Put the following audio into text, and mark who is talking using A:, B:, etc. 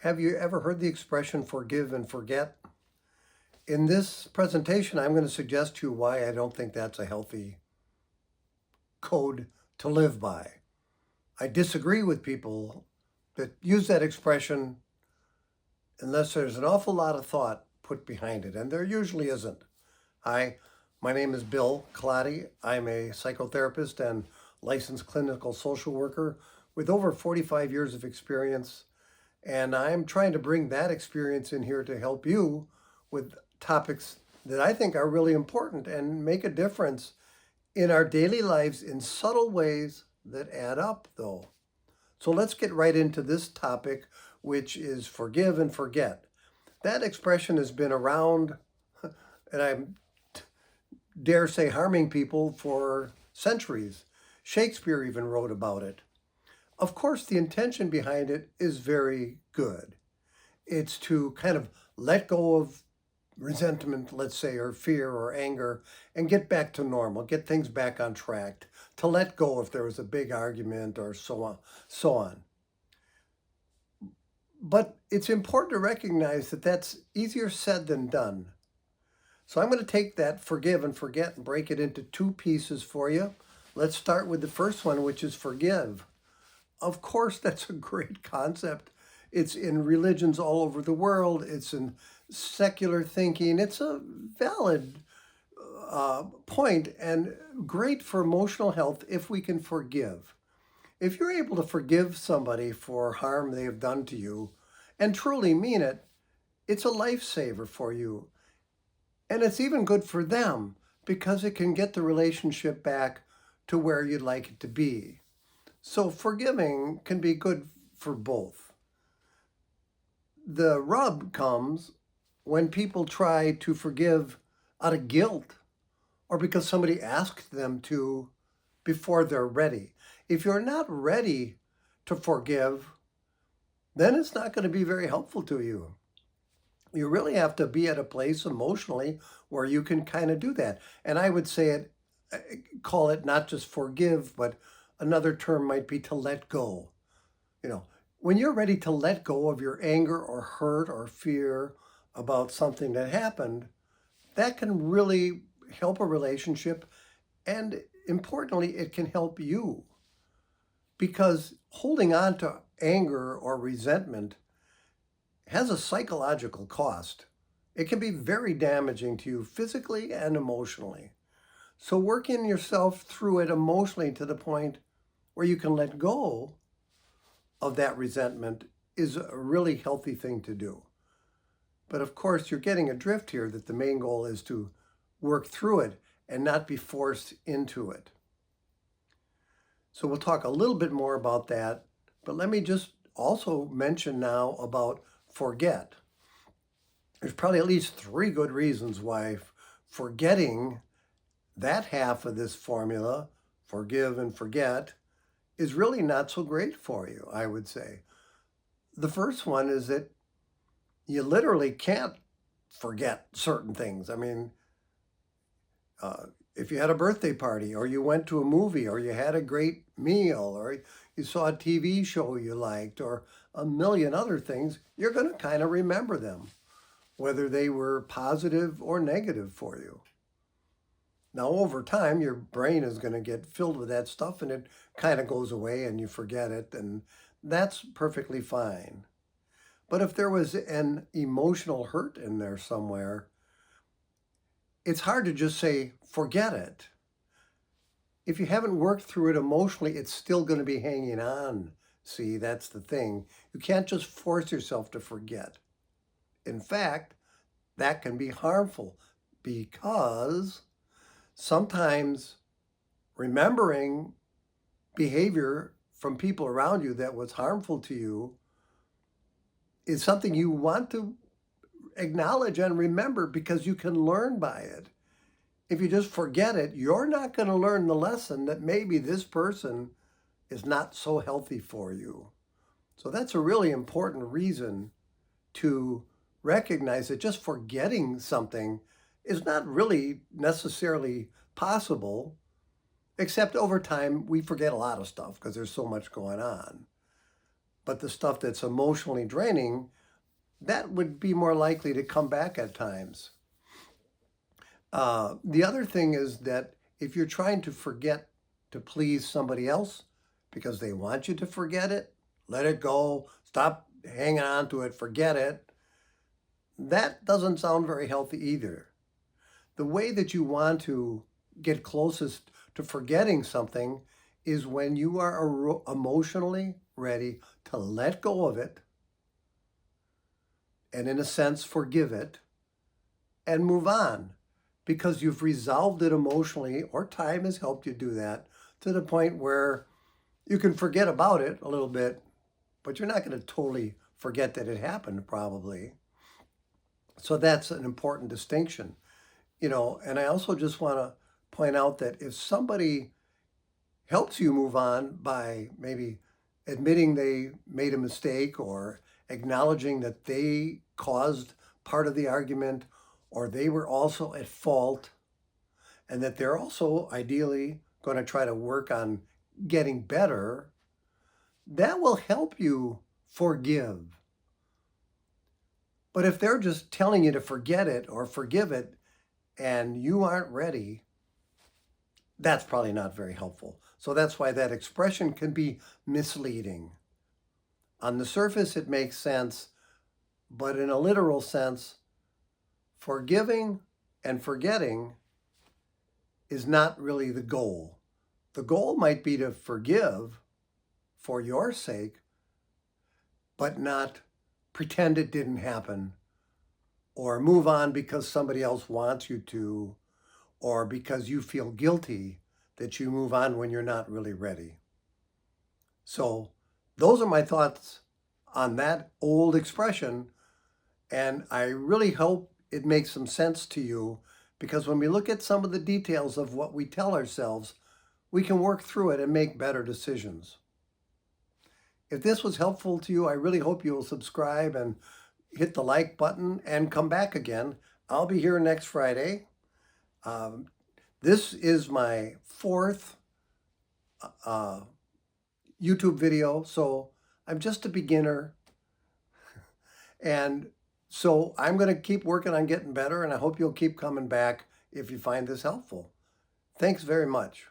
A: Have you ever heard the expression forgive and forget? In this presentation, I'm going to suggest to you why I don't think that's a healthy code to live by. I disagree with people that use that expression unless there's an awful lot of thought put behind it, and there usually isn't. Hi, my name is Bill Colati. I'm a psychotherapist and licensed clinical social worker with over 45 years of experience, and I'm trying to bring that experience in here to help you with topics that I think are really important and make a difference in our daily lives in subtle ways that add up, though. So let's get right into this topic, which is forgive and forget. That expression has been around, and I dare say harming people for centuries. Shakespeare even wrote about it. Of course, the intention behind it is very good. It's to kind of let go of resentment, let's say, or fear or anger, and get back to normal, get things back on track, to let go if there was a big argument or so on, so on. But it's important to recognize that that's easier said than done. So I'm going to take that forgive and forget and break it into two pieces for you. Let's start with the first one, which is forgive. Of course, that's a great concept. It's in religions all over the world. It's in secular thinking. It's a valid point and great for emotional health if we can forgive. If you're able to forgive somebody for harm they have done to you and truly mean it, it's a lifesaver for you. And it's even good for them because it can get the relationship back to where you'd like it to be. So forgiving can be good for both. The rub comes when people try to forgive out of guilt or because somebody asked them to before they're ready. If you're not ready to forgive, then it's not going to be very helpful to you. You really have to be at a place emotionally where you can kind of do that. And I would say it, call it not just forgive, but another term might be to let go. You know, when you're ready to let go of your anger or hurt or fear about something that happened, that can really help a relationship. And importantly, it can help you because holding on to anger or resentment has a psychological cost. It can be very damaging to you physically and emotionally. So working yourself through it emotionally to the point where you can let go of that resentment is a really healthy thing to do. But of course, you're getting a drift here that the main goal is to work through it and not be forced into it. So we'll talk a little bit more about that, but let me just also mention now about forget. There's probably at least three good reasons why forgetting that half of this formula, forgive and forget, is really not so great for you, I would say. The first one is that you literally can't forget certain things. I mean, if you had a birthday party or you went to a movie or you had a great meal or you saw a TV show you liked or a million other things, you're going to kind of remember them, whether they were positive or negative for you. Now, over time, your brain is going to get filled with that stuff and it kind of goes away and you forget it, and that's perfectly fine. But if there was an emotional hurt in there somewhere, it's hard to just say, forget it. If you haven't worked through it emotionally, it's still going to be hanging on. See, that's the thing. You can't just force yourself to forget. In fact, that can be harmful because sometimes remembering behavior from people around you that was harmful to you is something you want to acknowledge and remember because you can learn by it. If you just forget it, you're not going to learn the lesson that maybe this person is not so healthy for you. So that's a really important reason to recognize that just forgetting something is not really necessarily possible, except over time we forget a lot of stuff because there's so much going on. But the stuff that's emotionally draining, that would be more likely to come back at times. The other thing is that if you're trying to forget to please somebody else because they want you to forget it, let it go, stop hanging on to it, forget it, that doesn't sound very healthy either. The way that you want to get closest to forgetting something is when you are emotionally ready to let go of it and, in a sense, forgive it and move on because you've resolved it emotionally, or time has helped you do that to the point where you can forget about it a little bit, but you're not going to totally forget that it happened, probably. So that's an important distinction. And I also just want to point out that if somebody helps you move on by maybe admitting they made a mistake or acknowledging that they caused part of the argument or they were also at fault and that they're also ideally going to try to work on getting better, that will help you forgive. But if they're just telling you to forget it or forgive it and you aren't ready, that's probably not very helpful. So that's why that expression can be misleading. On the surface, it makes sense, but in a literal sense, forgiving and forgetting is not really the goal. The goal might be to forgive for your sake, but not pretend it didn't happen or move on because somebody else wants you to, or because you feel guilty that you move on when you're not really ready. So those are my thoughts on that old expression, and I really hope it makes some sense to you, because when we look at some of the details of what we tell ourselves, we can work through it and make better decisions. If this was helpful to you, I really hope you will subscribe and hit the like button and come back again. I'll be here next Friday. This is my fourth YouTube video, so I'm just a beginner. And so I'm going to keep working on getting better, and I hope you'll keep coming back if you find this helpful. Thanks very much.